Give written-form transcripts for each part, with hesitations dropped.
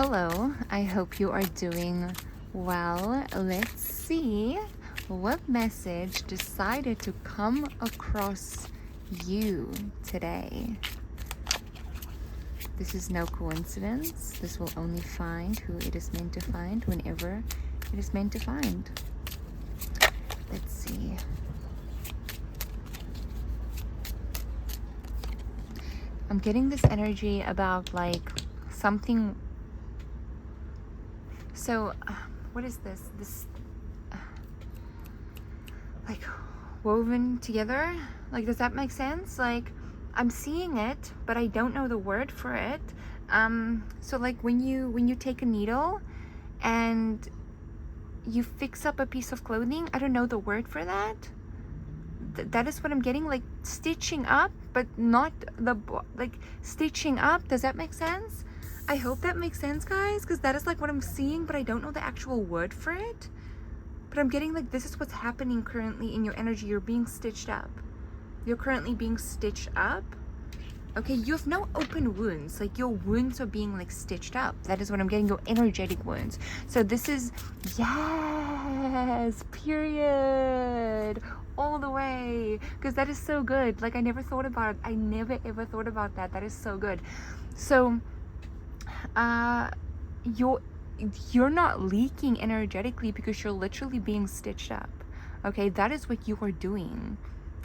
Hello, I hope you are doing well. Let's see what message decided to come across you today. This is no coincidence. This will only find who it is meant to find whenever it is meant to find. Let's see. I'm getting this energy about like something. So, what is this? This, like, woven together? Like, does that make sense? Like, I'm seeing it, but I don't know the word for it. So like when you take a needle and you fix up a piece of clothing, I don't know the word for that. That is what I'm getting, like stitching up, but not like stitching up. Does that make sense? I hope that makes sense, guys, because that is like what I'm seeing, but I don't know the actual word for it. But I'm getting like this is what's happening currently in your energy. You're being stitched up. You're currently being stitched up. Okay, you have no open wounds. Like your wounds are being like stitched up. That is what I'm getting, your energetic wounds. So this is, yes, period. All the way. Because that is so good. Like I never thought about it. I never ever thought about that. That is so good. So, you're not leaking energetically because you're literally being stitched up. Okay, that is what you are doing.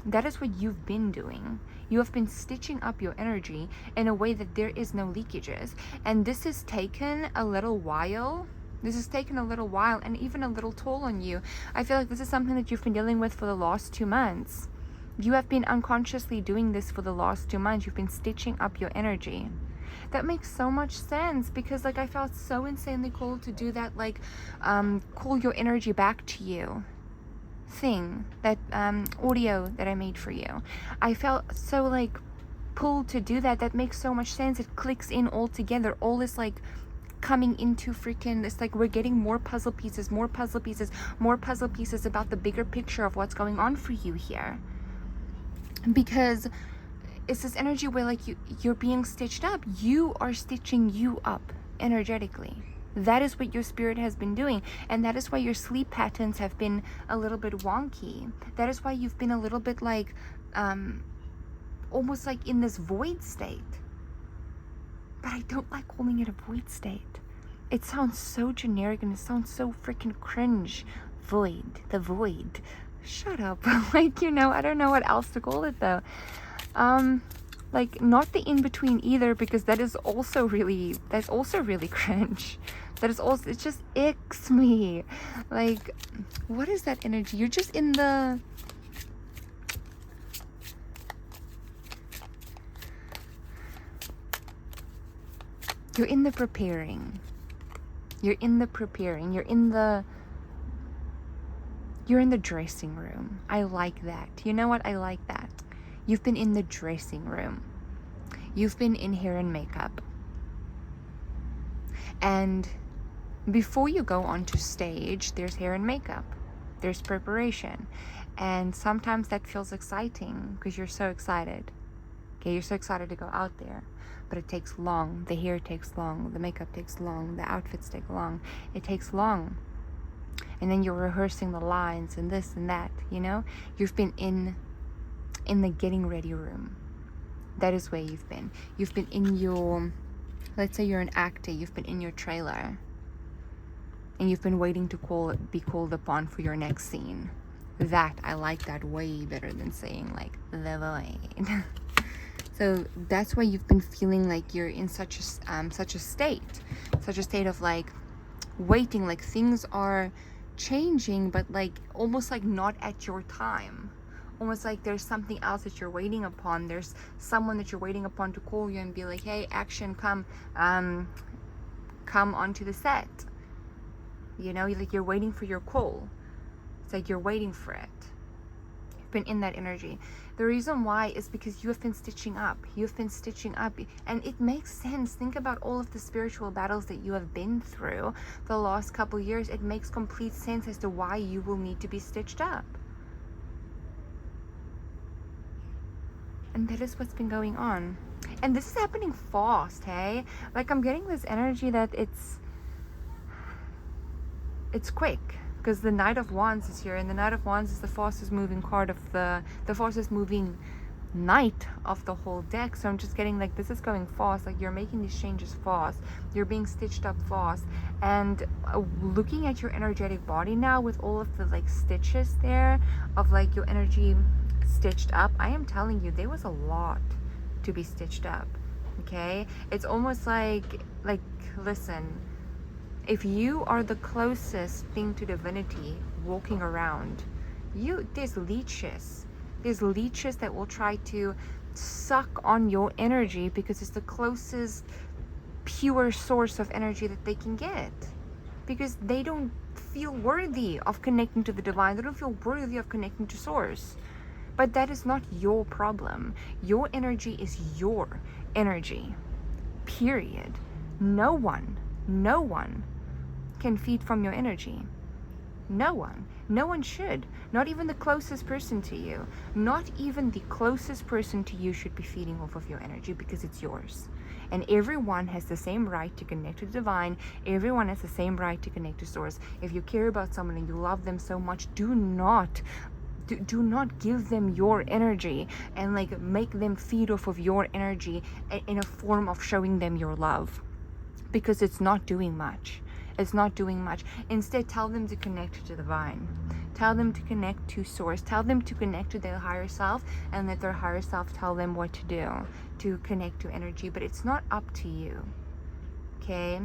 That is what you've been doing. You have been stitching up your energy in a way that there is no leakages. And this has taken a little while. This has taken a little while and even a little toll on you. I feel like this is something that you've been dealing with for the last 2 months. You have been unconsciously doing this for the last 2 months. You've been stitching up your energy. That makes so much sense because like I felt so insanely called to do that, like call your energy back to you thing, that audio that I made for you. I felt so like pulled to do that. That makes so much sense. It clicks in all together. All is like coming into freaking, it's like we're getting more puzzle pieces, more puzzle pieces, more puzzle pieces about the bigger picture of what's going on for you here. Because it's this energy where like you're being stitched up. You are stitching you up energetically. That is what your spirit has been doing, and that is why your sleep patterns have been a little bit wonky. That is why you've been a little bit like almost like in this void state. But I don't like calling it a void state. It sounds so generic and it sounds so freaking cringe. Void, the void. Shut up. Like, you know, I don't know what else to call it though. Like not the in-between either, because that's also really cringe. That is also, it just icks me. Like, what is that energy? You're just in the, you're in the preparing. You're in the preparing. You're in the dressing room. I like that. You know what? I like that. You've been in the dressing room. You've been in hair and makeup. And before you go onto stage, there's hair and makeup. There's preparation. And sometimes that feels exciting because you're so excited. Okay, you're so excited to go out there. But it takes long. The hair takes long. The makeup takes long. The outfits take long. It takes long. And then you're rehearsing the lines and this and that, you know? You've been in the getting ready room. That is where you've been. You've been in your, let's say you're an actor, you've been in your trailer and you've been waiting to be called upon for your next scene. That, I like that way better than saying like the void. So that's why you've been feeling like you're in such a state of like waiting, like things are changing, but like almost like not at your time. Almost like there's something else that you're waiting upon. There's someone that you're waiting upon to call you and be like, hey, action, come onto the set. You know, like you're waiting for your call. It's like you're waiting for it. You've been in that energy. The reason why is because you have been stitching up. You've been stitching up. And it makes sense. Think about all of the spiritual battles that you have been through the last couple years. It makes complete sense as to why you will need to be stitched up. And that is what's been going on. And this is happening fast, hey? Like, I'm getting this energy that it's quick, because the Knight of Wands is here, and the Knight of Wands is the fastest moving card of the fastest moving knight of the whole deck. So I'm just getting like, this is going fast. Like, you're making these changes fast, you're being stitched up fast. And looking at your energetic body now with all of the like stitches there of like your energy stitched up, I am telling you, there was a lot to be stitched up. Okay, it's almost like listen, if you are the closest thing to divinity walking around, there's leeches. There's leeches that will try to suck on your energy because it's the closest pure source of energy that they can get. Because they don't feel worthy of connecting to the divine. They don't feel worthy of connecting to source. But that is not your problem. Your energy is your energy. Period. No one can feed from your energy. No one should. Not even the closest person to you. Not even the closest person to you should be feeding off of your energy, because it's yours. And everyone has the same right to connect to the divine. Everyone has the same right to connect to source. If you care about someone and you love them so much, do not give them your energy and like make them feed off of your energy in a form of showing them your love, because it's not doing much. It's not doing much. Instead, tell them to connect to the divine. Tell them to connect to source. Tell them to connect to their higher self, and let their higher self tell them what to do to connect to energy. But it's not up to you. Okay?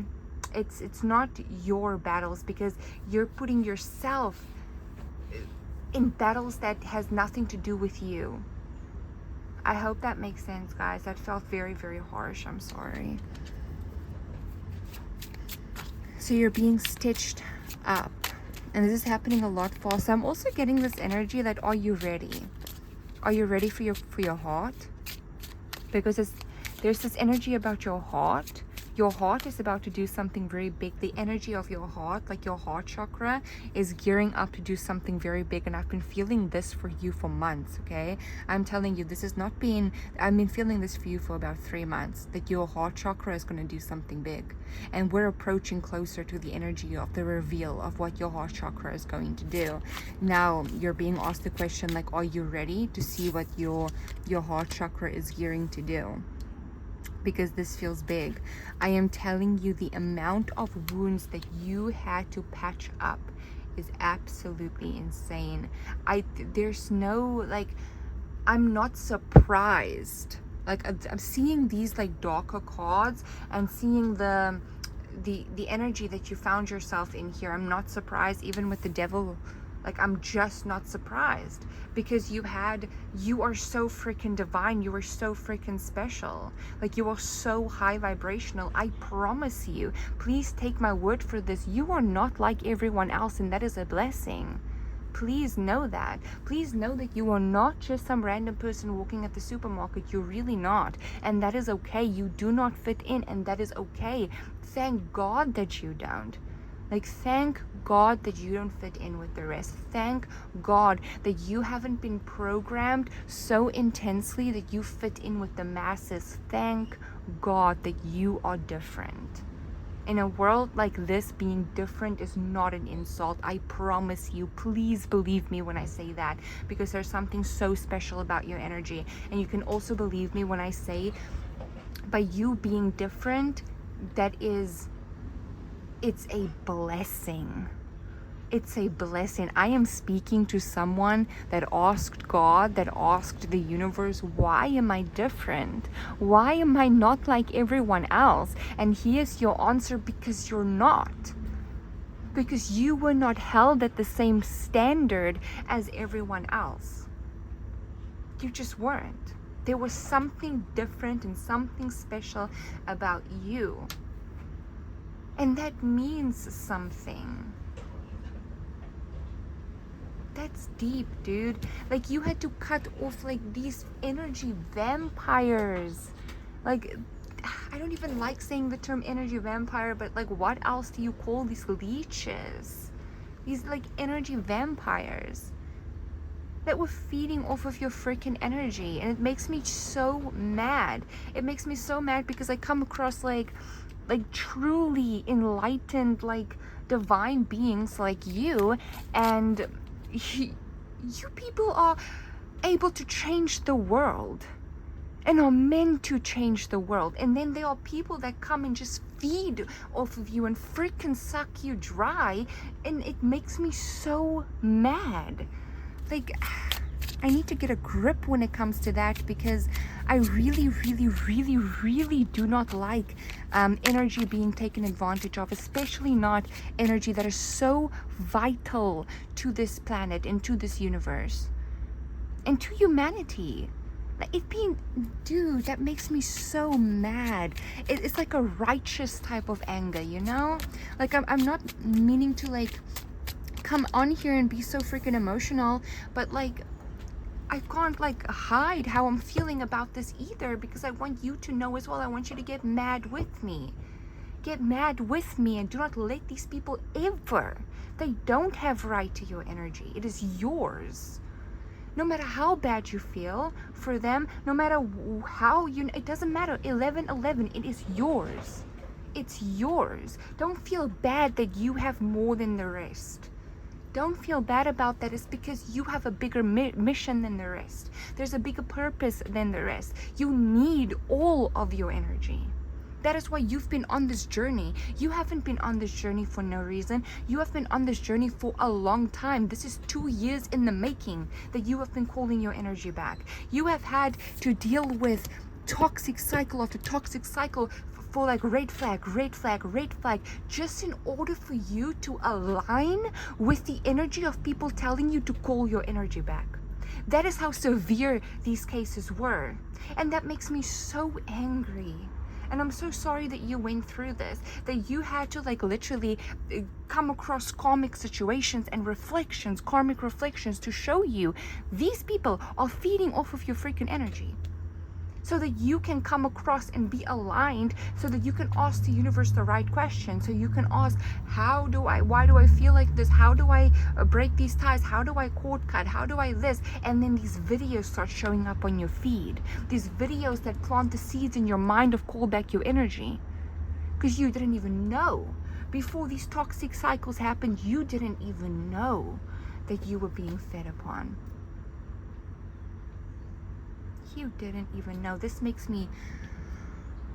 It's not your battles, because you're putting yourself in battles that has nothing to do with you. I hope that makes sense, guys. That felt very, very harsh. I'm sorry. So you're being stitched up, and this is happening a lot fast. I'm also getting this energy that, are you ready? Are you ready for your heart? Because there's this energy about your heart. Your heart is about to do something very big. The energy of your heart, like your heart chakra, is gearing up to do something very big. And I've been feeling this for you for months, okay? I'm telling you, I've been feeling this for you for about 3 months, that your heart chakra is going to do something big. And we're approaching closer to the energy of the reveal of what your heart chakra is going to do. Now, you're being asked the question, like, are you ready to see what your heart chakra is gearing to do? Because this feels big. I am telling you, the amount of wounds that you had to patch up is absolutely insane. There's no, like, I'm not surprised. Like, I'm seeing these like darker cards and seeing the energy that you found yourself in here. I'm not surprised, even with the devil. Like, I'm just not surprised, because you are so freaking divine. You are so freaking special. Like, you are so high vibrational. I promise you, please take my word for this. You are not like everyone else, and that is a blessing. Please know that. Please know that you are not just some random person walking at the supermarket. You're really not. And that is okay. You do not fit in, and that is okay. Thank God that you don't. Like, thank God that you don't fit in with the rest. Thank God that you haven't been programmed so intensely that you fit in with the masses. Thank God that you are different. In a world like this, being different is not an insult. I promise you. Please believe me when I say that, because there's something so special about your energy. And you can also believe me when I say, by you being different, it's a blessing. It's a blessing. I am speaking to someone that asked God, that asked the universe, why am I different? Why am I not like everyone else? And here's your answer: because you're not. Because you were not held at the same standard as everyone else. You just weren't. There was something different and something special about you. And that means something. That's deep, dude. Like, you had to cut off like these energy vampires. Like, I don't even like saying the term energy vampire, but like, what else do you call these leeches? These like energy vampires. that we're feeding off of your freaking energy, and it makes me so mad. It makes me so mad because I come across like truly enlightened, like divine beings like you, and you people are able to change the world and are meant to change the world, and then there are people that come and just feed off of you and freaking suck you dry, and it makes me so mad. Like, I need to get a grip when it comes to that, because I really, really, really, really do not like energy being taken advantage of, especially not energy that is so vital to this planet and to this universe and to humanity. Like, it being, dude, that makes me so mad. It's like a righteous type of anger, you know? Like, I'm not meaning to like come on here and be so freaking emotional, but like, I can't like hide how I'm feeling about this either, because I want you to know as well. I want you to get mad with me. Get mad with me, and do not let these people ever. They don't have right to your energy. It is yours. No matter how bad you feel for them, no matter how you, it doesn't matter. 1111, it is yours. It's yours. Don't feel bad that you have more than the rest. Don't feel bad about that. It's because you have a bigger mission than the rest. There's a bigger purpose than the rest. You need all of your energy. That is why you've been on this journey. You haven't been on this journey for no reason. You have been on this journey for a long time. This is 2 years in the making that you have been calling your energy back. You have had to deal with toxic cycle after toxic cycle for like red flag, red flag, red flag, just in order for you to align with the energy of people telling you to call your energy back. That is how severe these cases were. And that makes me so angry. And I'm so sorry that you went through this, that you had to like literally come across karmic situations and reflections, karmic reflections, to show you these people are feeding off of your freaking energy. So that you can come across and be aligned, so that you can ask the universe the right question. So you can ask, why do I feel like this? How do I break these ties? How do I cord cut? How do I this? And then these videos start showing up on your feed. These videos that plant the seeds in your mind of call back your energy. Because you didn't even know. Before these toxic cycles happened, you didn't even know that you were being fed upon. You didn't even know. This makes me,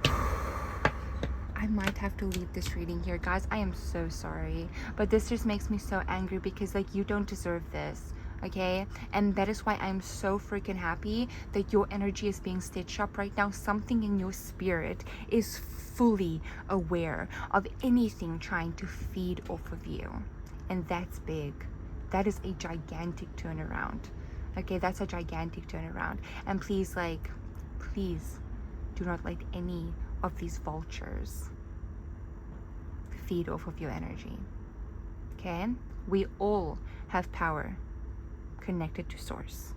I might have to leave this reading here, guys. I am so sorry, but this just makes me so angry, because like, you don't deserve this, okay? And that is why I'm so freaking happy that your energy is being stitched up right now. Something in your spirit is fully aware of anything trying to feed off of you, and that's big. That is a gigantic turnaround. Okay, that's a gigantic turnaround. And please, like, please do not let any of these vultures feed off of your energy. Okay? We all have power connected to source.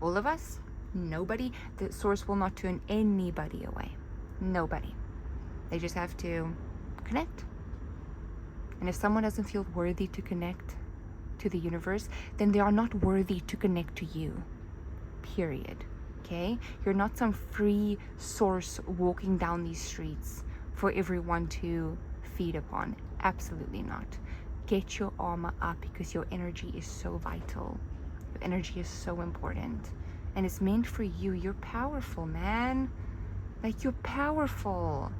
All of us, nobody, the source will not turn anybody away. Nobody. They just have to connect. And if someone doesn't feel worthy to connect to the universe, then they are not worthy to connect to you, period. Okay? You're not some free source walking down these streets for everyone to feed upon. Absolutely not. Get your armor up, because your energy is so vital. Your energy is so important, and it's meant for you. You're powerful, man. Like, you're powerful.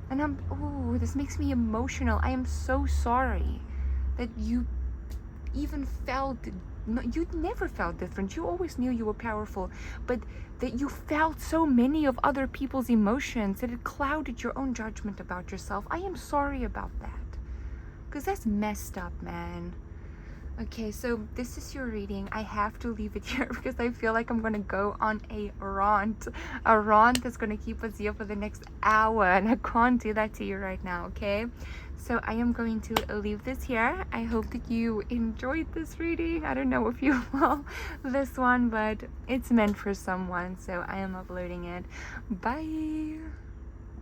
And this makes me emotional. I am so sorry that you even felt, you never felt different. You always knew you were powerful, but that you felt so many of other people's emotions that it clouded your own judgment about yourself. I am sorry about that, because that's messed up, man. Okay, so this is your reading. I have to leave it here because I feel like I'm gonna go on a rant that's gonna keep us here for the next hour, and I can't do that to you right now. Okay, so I am going to leave this here. I hope that you enjoyed this reading. I don't know if you will this one, but it's meant for someone, so I am uploading it. Bye.